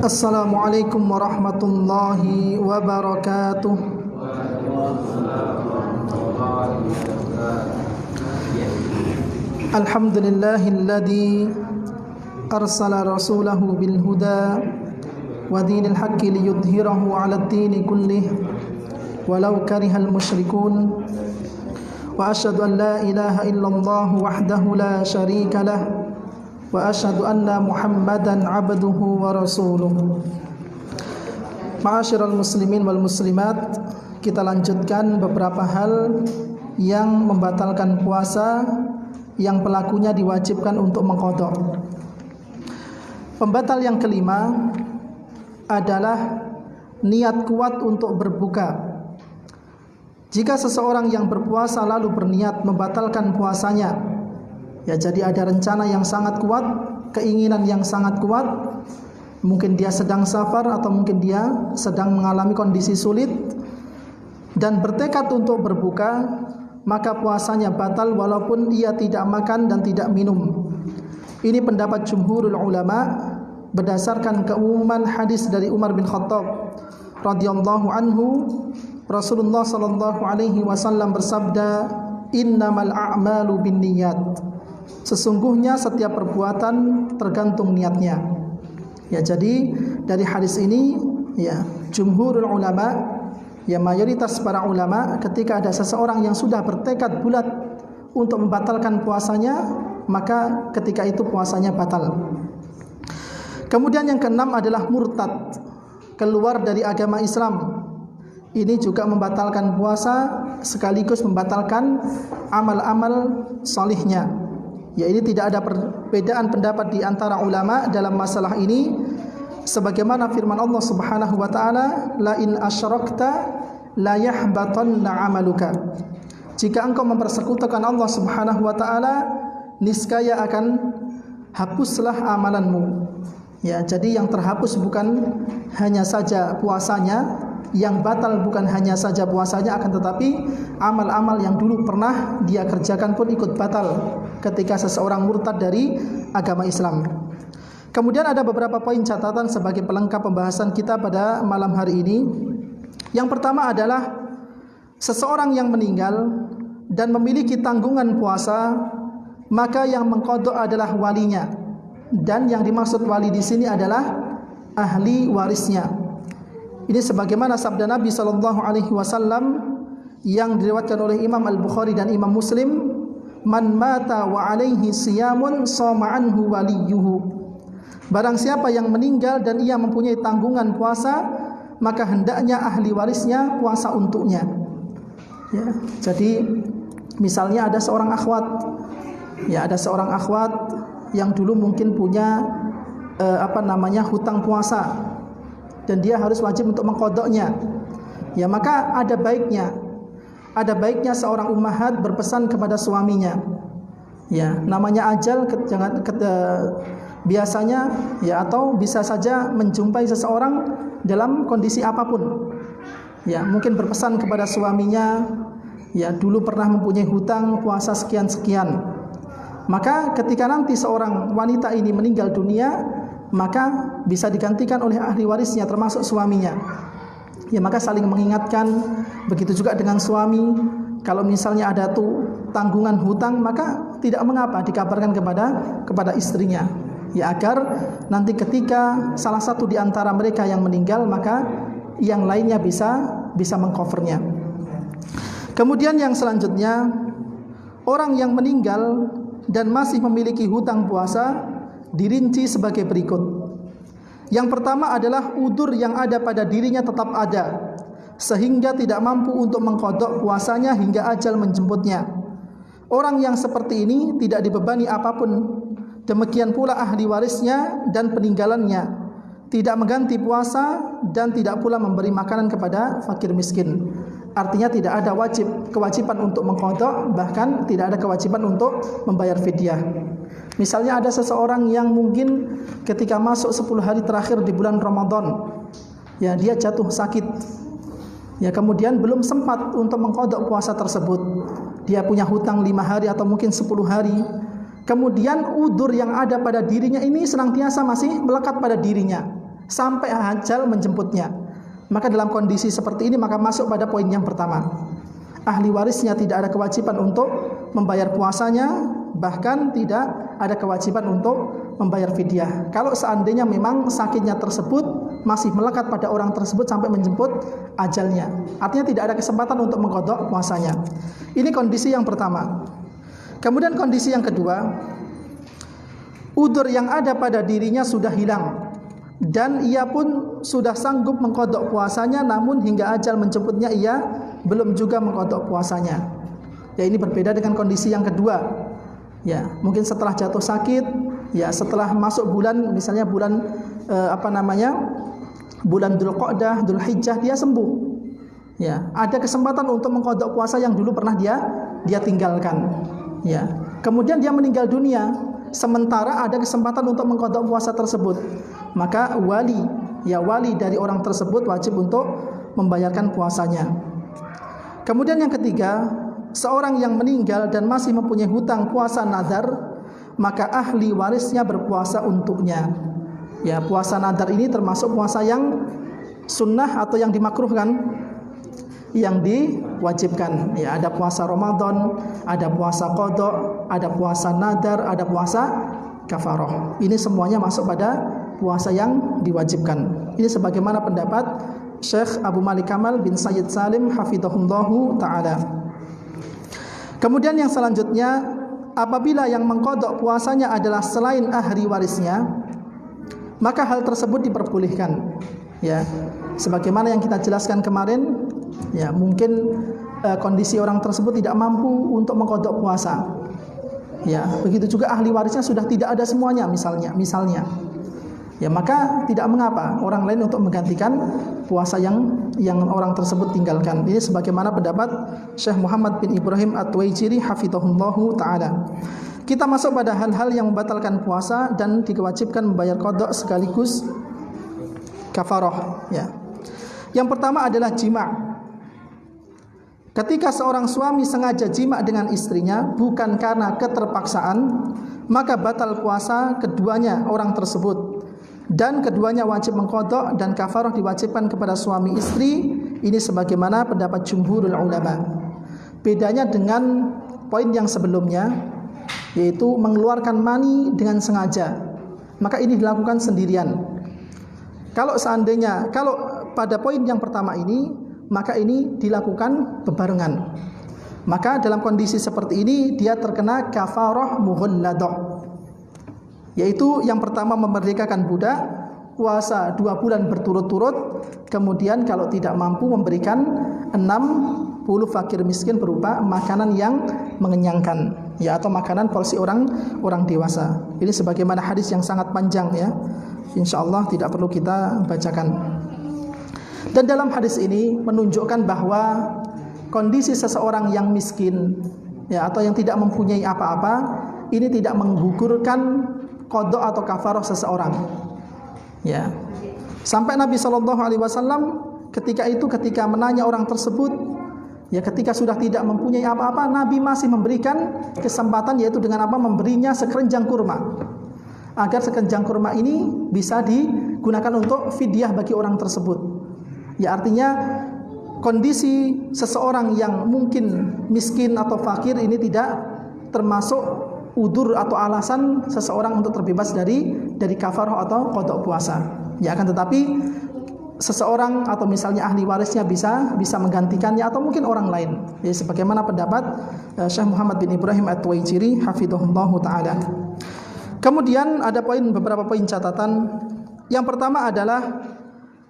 Assalamualaikum warahmatullahi wabarakatuh. Alhamdulillahilladzi arsala rasulahu bil huda wa dinil haqqi liyudhhirahu 'alad dini kullih walau karihal musyrikun. Wa asyhadu an la ilaha illallah wahdahu la syarika lah wa asyhadu anna Muhammadan 'abduhu wa rasuluh. Ma'asyiral muslimin wal muslimat, kita lanjutkan beberapa hal yang membatalkan puasa yang pelakunya diwajibkan untuk mengqadha. Pembatal yang kelima adalah niat kuat untuk berbuka. Jika seseorang yang berpuasa lalu berniat membatalkan puasanya, ya jadi ada rencana yang sangat kuat, keinginan yang sangat kuat, mungkin dia sedang safar atau mungkin dia sedang mengalami kondisi sulit dan bertekad untuk berbuka, maka puasanya batal walaupun ia tidak makan dan tidak minum. Ini pendapat jumhurul ulama berdasarkan keumuman hadis dari Umar bin Khattab radhiyallahu anhu. Rasulullah sallallahu alaihi wasallam bersabda, "Innamal a'malu binniyat." Sesungguhnya setiap perbuatan tergantung niatnya. Ya, jadi dari hadis ini ya jumhurul ulama, ya mayoritas para ulama, ketika ada seseorang yang sudah bertekad bulat untuk membatalkan puasanya, maka ketika itu puasanya batal. Kemudian yang keenam adalah murtad, keluar dari agama Islam. Ini juga membatalkan puasa sekaligus membatalkan amal-amal salihnya. Ya, ini tidak ada perbedaan pendapat di antara ulama dalam masalah ini. Sebagaimana firman Allah Subhanahu wa taala, "La in asyrakta la yahbatanna 'amaluka." Jika engkau mempersekutukan Allah Subhanahu wa taala, niscaya akan hapuslah amalanmu. Ya, jadi yang terhapus bukan hanya saja puasanya, yang batal bukan hanya saja puasanya, akan tetapi amal-amal yang dulu pernah dia kerjakan pun ikut batal ketika seseorang murtad dari agama Islam. Kemudian ada beberapa poin catatan sebagai pelengkap pembahasan kita pada malam hari ini. Yang pertama adalah seseorang yang meninggal dan memiliki tanggungan puasa, maka yang mengqadha adalah walinya. Dan yang dimaksud wali di sini adalah ahli warisnya. Ini sebagaimana sabda Nabi sallallahu alaihi wasallam yang diriwayatkan oleh Imam Al-Bukhari dan Imam Muslim, "Man mata wa alaihi siyamun shoma anhu waliyuhu." Barang siapa yang meninggal dan ia mempunyai tanggungan puasa, maka hendaknya ahli warisnya puasa untuknya. Ya, jadi misalnya ada seorang akhwat, ya ada seorang akhwat yang dulu mungkin punya hutang puasa dan dia harus wajib untuk mengqadhanya. Ya, maka ada baiknya seorang ummahat berpesan kepada suaminya. Ya, namanya ajal biasanya ya atau bisa saja menjumpai seseorang dalam kondisi apapun. Ya, mungkin berpesan kepada suaminya, ya dulu pernah mempunyai hutang puasa sekian-sekian. Maka ketika nanti seorang wanita ini meninggal dunia, maka bisa digantikan oleh ahli warisnya termasuk suaminya. Ya, maka saling mengingatkan. Begitu juga dengan suami, kalau misalnya ada tanggungan hutang, maka tidak mengapa dikabarkan kepada istrinya. Ya, agar nanti ketika salah satu di antara mereka yang meninggal, maka yang lainnya bisa mengcovernya. Kemudian yang selanjutnya, orang yang meninggal dan masih memiliki hutang puasa dirinci sebagai berikut. Yang pertama adalah udzur yang ada pada dirinya tetap ada, sehingga tidak mampu untuk mengqadha puasanya hingga ajal menjemputnya. Orang yang seperti ini tidak dibebani apapun. Demikian pula ahli warisnya dan peninggalannya tidak mengganti puasa dan tidak pula memberi makanan kepada fakir miskin. Artinya tidak ada kewajiban untuk mengqadha, bahkan tidak ada kewajiban untuk membayar fidyah. Misalnya ada seseorang yang mungkin ketika masuk 10 hari terakhir di bulan Ramadan, ya dia jatuh sakit. Ya, kemudian belum sempat untuk mengqadha puasa tersebut. Dia punya hutang 5 hari atau mungkin 10 hari. Kemudian udzur yang ada pada dirinya ini senantiasa masih melekat pada dirinya. sampai ajal menjemputnya. Maka dalam kondisi seperti ini maka masuk pada poin yang pertama. Ahli warisnya tidak ada kewajiban untuk membayar puasanya, bahkan tidak ada kewajiban untuk membayar fidyah. Kalau seandainya memang sakitnya tersebut masih melekat pada orang tersebut sampai menjemput ajalnya, artinya tidak ada kesempatan untuk mengqadha puasanya. Ini kondisi yang pertama. Kemudian kondisi yang kedua, udzur yang ada pada dirinya sudah hilang dan ia pun sudah sanggup mengqadha puasanya, namun hingga ajal menjemputnya ia belum juga mengqadha puasanya. Ya, ini berbeda dengan kondisi yang kedua. Ya, mungkin setelah jatuh sakit, ya setelah masuk bulan, misalnya bulan bulan Dzulqa'dah, Dzulhijjah, dia sembuh. Ya, ada kesempatan untuk mengqadha puasa yang dulu pernah dia tinggalkan. Ya, kemudian dia meninggal dunia, sementara ada kesempatan untuk mengqadha puasa tersebut. Maka wali dari orang tersebut wajib untuk membayarkan puasanya. Kemudian yang ketiga, seorang yang meninggal dan masih mempunyai hutang puasa nazar, maka ahli warisnya berpuasa untuknya. Ya, puasa nazar ini termasuk puasa yang sunnah atau yang dimakruhkan, yang diwajibkan. Ya, ada puasa Ramadan, ada puasa qadha, ada puasa nazar, ada puasa kafarah. Ini semuanya masuk pada puasa yang diwajibkan. Ini sebagaimana pendapat Syekh Abu Malik Kamal bin Sayyid Salim hafizahullahu ta'ala. Kemudian yang selanjutnya, apabila yang mengqadha puasanya adalah selain ahli warisnya, maka hal tersebut diperbolehkan. Ya, sebagaimana yang kita jelaskan kemarin, ya mungkin kondisi orang tersebut tidak mampu untuk mengqadha puasa. Ya, begitu juga ahli warisnya sudah tidak ada semuanya misalnya. Ya, maka tidak mengapa orang lain untuk menggantikan puasa yang orang tersebut tinggalkan. Ini sebagaimana pendapat Syekh Muhammad bin Ibrahim At-Tuwaijiri hafizahullahu ta'ala. Kita masuk pada hal-hal yang membatalkan puasa dan diwajibkan membayar qadha sekaligus kafarah. Ya. Yang pertama adalah jima'. Ketika seorang suami sengaja jima' dengan istrinya bukan karena keterpaksaan, maka batal puasa keduanya orang tersebut, dan keduanya wajib mengqadha dan kafarah diwajibkan kepada suami istri. Ini sebagaimana pendapat jumhurul ulama. Bedanya dengan poin yang sebelumnya, yaitu mengeluarkan mani dengan sengaja, maka ini dilakukan sendirian. Kalau pada poin yang pertama ini, maka ini dilakukan bebarengan. Maka dalam kondisi seperti ini dia terkena kafarah mughalladah, yaitu yang pertama memerdekakan budak, puasa 2 bulan berturut-turut, kemudian kalau tidak mampu memberikan 60 fakir miskin berupa makanan yang mengenyangkan, ya, atau makanan porsi orang dewasa. Ini sebagaimana hadis yang sangat panjang, ya, insyaallah tidak perlu kita bacakan. Dan dalam hadis ini menunjukkan bahwa kondisi seseorang yang miskin, ya, atau yang tidak mempunyai apa-apa, ini tidak menggugurkan qadha atau kafarah seseorang. Ya. Sampai Nabi SAW ketika menanya orang tersebut, ya, ketika sudah tidak mempunyai apa-apa, Nabi masih memberikan kesempatan, yaitu dengan apa? Memberinya sekeranjang kurma, agar sekeranjang kurma ini bisa digunakan untuk fidyah bagi orang tersebut. Ya, artinya kondisi seseorang yang mungkin miskin atau fakir ini tidak termasuk udzur atau alasan seseorang untuk terbebas dari kafarah atau qadha puasa. Ya, akan tetapi seseorang atau misalnya ahli warisnya bisa menggantikannya, atau mungkin orang lain. Ya, sebagaimana pendapat Syekh Muhammad bin Ibrahim At-Tuwaijiri hafizahullahu taala. Kemudian ada beberapa poin catatan. Yang pertama adalah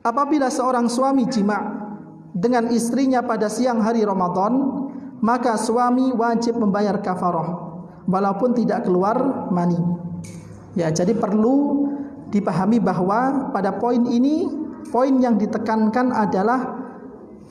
apabila seorang suami jima' dengan istrinya pada siang hari Ramadan, maka suami wajib membayar kafarah walaupun tidak keluar mani. Ya, jadi perlu dipahami bahwa pada poin ini, poin yang ditekankan adalah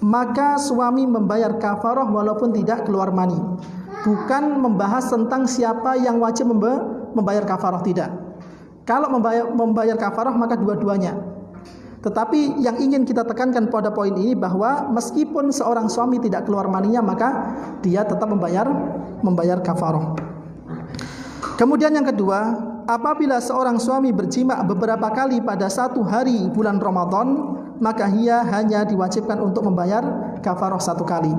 maka suami membayar kafarah walaupun tidak keluar mani. Bukan membahas tentang siapa yang wajib membayar kafarah, tidak. Kalau membayar kafarah maka dua-duanya. Tetapi yang ingin kita tekankan pada poin ini bahwa meskipun seorang suami tidak keluar maninya, maka dia tetap membayar kafarah. Kemudian yang kedua, apabila seorang suami berjima beberapa kali pada satu hari bulan Ramadan, maka ia hanya diwajibkan untuk membayar kafarah satu kali,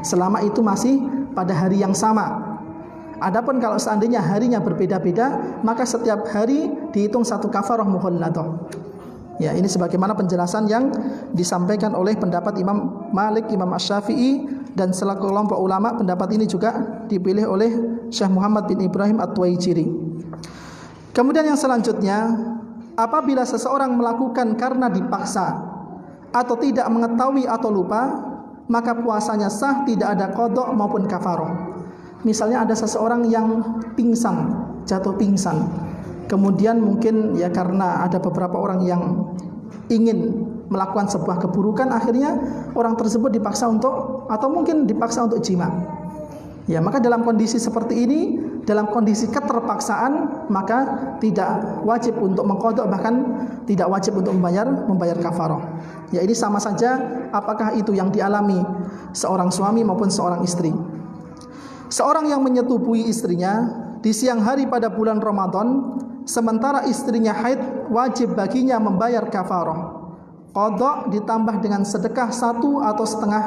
selama itu masih pada hari yang sama. Adapun kalau seandainya harinya berbeda-beda, maka setiap hari dihitung satu kafarah mughalladah. Ya, ini sebagaimana penjelasan yang disampaikan oleh pendapat Imam Malik, Imam Asy-Syafi'i, dan sekelompok ulama. Pendapat ini juga dipilih oleh Syekh Muhammad bin Ibrahim At-Tuwaijiri. Kemudian yang selanjutnya, apabila seseorang melakukan karena dipaksa atau tidak mengetahui atau lupa, maka puasanya sah, tidak ada qada maupun kafarah. Misalnya ada seseorang yang pingsan, jatuh pingsan, kemudian mungkin ya karena ada beberapa orang yang ingin melakukan sebuah keburukan, akhirnya orang tersebut dipaksa untuk, atau mungkin dipaksa untuk jima. Ya, maka dalam kondisi seperti ini, dalam kondisi keterpaksaan, maka tidak wajib untuk mengqadha, bahkan tidak wajib untuk membayar kafarah. Ya, ini sama saja apakah itu yang dialami seorang suami maupun seorang istri. Seorang yang menyetubuhi istrinya di siang hari pada bulan Ramadan, sementara istrinya haid, wajib baginya membayar kafarah. Qadha ditambah dengan sedekah 1 atau setengah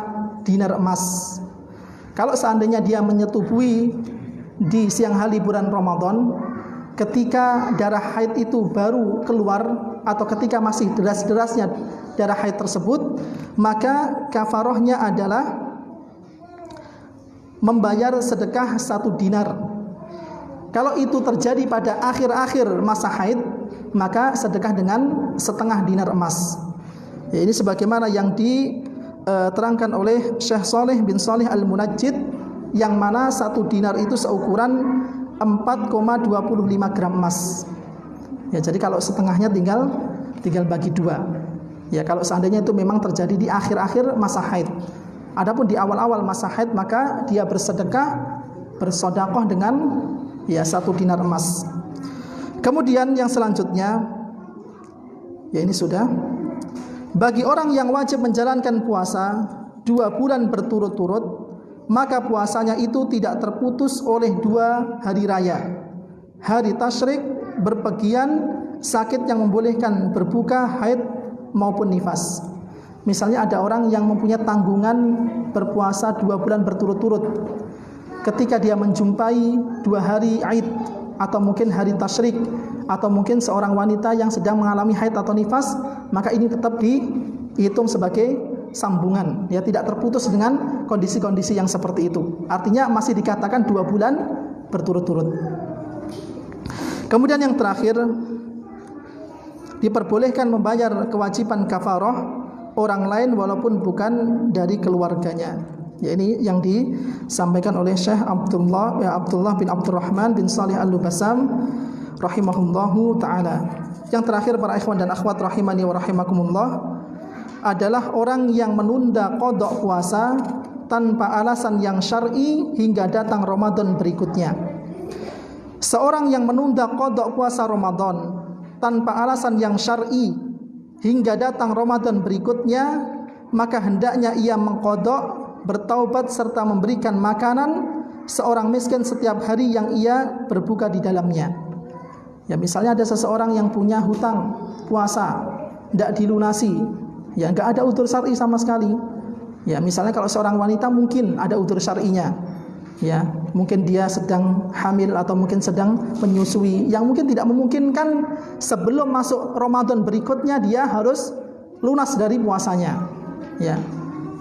dinar emas. Kalau seandainya dia menyetubuhi di siang hari bulan Ramadan, ketika darah haid itu baru keluar atau ketika masih deras-derasnya darah haid tersebut, maka kafarahnya adalah membayar sedekah 1 dinar. Kalau itu terjadi pada akhir-akhir masa haid, maka sedekah dengan setengah dinar emas. Ya, ini sebagaimana yang diterangkan oleh Syekh Saleh bin Saleh Al-Munajjid, yang mana 1 dinar itu seukuran 4,25 gram emas. Ya, jadi kalau setengahnya tinggal bagi 2. Ya, kalau seandainya itu memang terjadi di akhir-akhir masa haid. Adapun di awal-awal masa haid, maka dia bersedekah, bersedekah dengan 1 dinar emas. Kemudian yang selanjutnya, ya ini sudah, bagi orang yang wajib menjalankan puasa 2 bulan berturut-turut, maka puasanya itu tidak terputus oleh 2 hari raya, hari tasyrik, berpergian, sakit yang membolehkan berbuka, haid maupun nifas. Misalnya ada orang yang mempunyai tanggungan berpuasa 2 bulan berturut-turut. Ketika dia menjumpai 2 hari Aid, atau mungkin hari tasyrik, atau mungkin seorang wanita yang sedang mengalami haid atau nifas, maka ini tetap dihitung sebagai sambungan, ya, tidak terputus dengan kondisi-kondisi yang seperti itu. Artinya masih dikatakan 2 bulan berturut-turut. Kemudian yang terakhir, diperbolehkan membayar kewajiban kafarah orang lain walaupun bukan dari keluarganya. Ya, ini yang disampaikan oleh Syekh Abdullah bin Abdurrahman bin Salih Al-Lubasam rahimahullahu taala. Yang terakhir, para ikhwan dan akhwat rahimani wa rahimakumullah, adalah orang yang menunda qadha puasa tanpa alasan yang syar'i hingga datang Ramadan berikutnya. Seorang yang menunda qadha puasa Ramadan tanpa alasan yang syar'i hingga datang Ramadan berikutnya, maka hendaknya ia mengqadha, bertaubat serta memberikan makanan seorang miskin setiap hari yang ia berbuka di dalamnya. Ya, misalnya ada seseorang yang punya hutang puasa tidak dilunasi, ya, enggak ada udzur syar'i sama sekali. Ya, misalnya kalau seorang wanita mungkin ada udzur syar'inya. Ya, mungkin dia sedang hamil atau mungkin sedang menyusui, yang mungkin tidak memungkinkan sebelum masuk Ramadan berikutnya dia harus lunas dari puasanya. Ya,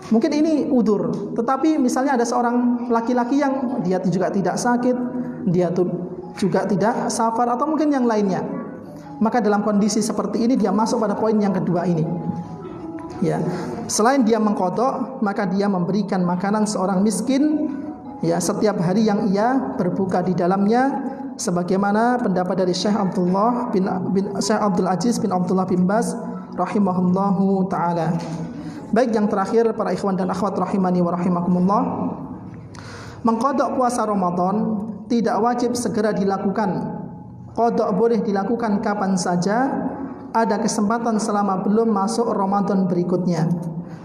mungkin ini udzur. Tetapi misalnya ada seorang laki-laki yang dia juga tidak sakit, dia juga tidak safar, atau mungkin yang lainnya, maka dalam kondisi seperti ini dia masuk pada poin yang kedua ini. Ya, selain dia mengqadha, maka dia memberikan makanan seorang miskin, ya, setiap hari yang ia berbuka di dalamnya, sebagaimana pendapat dari Syekh Syekh Abdul Aziz bin Abdullah bin Baz rahimahullahu taala. Baik, yang terakhir, para ikhwan dan akhwat rahimani wa rahimakumullah, mengqadha puasa Ramadan tidak wajib segera dilakukan. Qadha boleh dilakukan kapan saja, ada kesempatan selama belum masuk Ramadan berikutnya.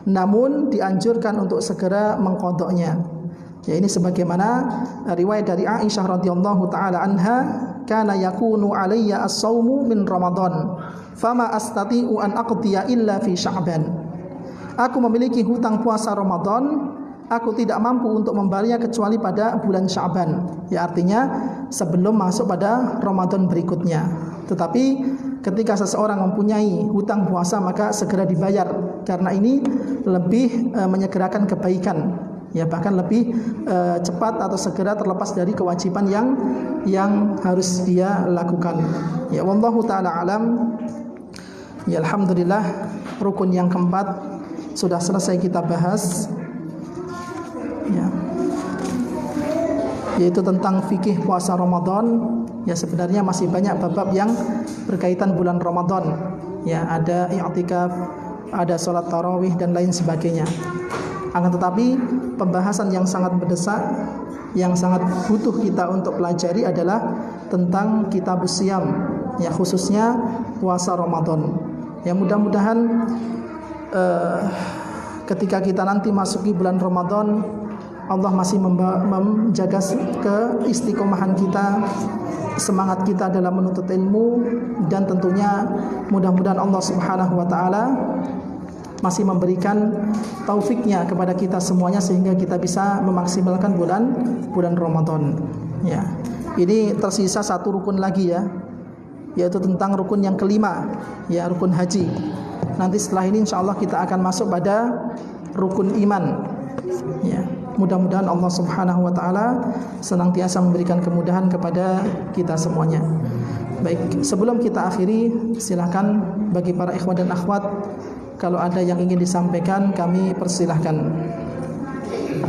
Namun dianjurkan untuk segera mengqadhanya. Ya, ini sebagaimana riwayat dari Aisyah radhiyallahu taala anha, kana yakunu alayya as-saumu min Ramadan, fama astati'u an aqdiya illa fi Sya'ban. Aku memiliki hutang puasa Ramadan, aku tidak mampu untuk membayarnya kecuali pada bulan Sya'ban. Ya, artinya sebelum masuk pada Ramadan berikutnya. Tetapi ketika seseorang mempunyai hutang puasa maka segera dibayar, karena ini lebih menyegerakan kebaikan. Ya, bahkan lebih cepat atau segera terlepas dari kewajiban yang harus dia lakukan. Ya, wallahu taala alam. Ya, alhamdulillah, rukun yang keempat sudah selesai kita bahas. Ya, yaitu tentang fikih puasa Ramadan. Ya, sebenarnya masih banyak bab-bab yang berkaitan bulan Ramadan. Ya, ada i'tikaf, ada sholat tarawih dan lain sebagainya. Akan tetapi pembahasan yang sangat mendesak, yang sangat butuh kita untuk pelajari adalah tentang kitabus siyam, ya, khususnya puasa Ramadan. Ya, mudah-mudahan ketika kita nanti masuki bulan Ramadan, Allah masih menjaga keistiqomahan kita, semangat kita dalam menuntut ilmu, dan tentunya mudah-mudahan Allah Subhanahu wa taala masih memberikan taufiknya kepada kita semuanya sehingga kita bisa memaksimalkan bulan Ramadan. Ya. Ini tersisa satu rukun lagi, ya, yaitu tentang rukun yang kelima, ya, rukun haji. Nanti setelah ini insyaallah kita akan masuk pada rukun iman. Ya. Mudah-mudahan Allah Subhanahu wa taala senantiasa memberikan kemudahan kepada kita semuanya. Baik, sebelum kita akhiri, silakan bagi para ikhwan dan akhwat, kalau ada yang ingin disampaikan kami persilahkan.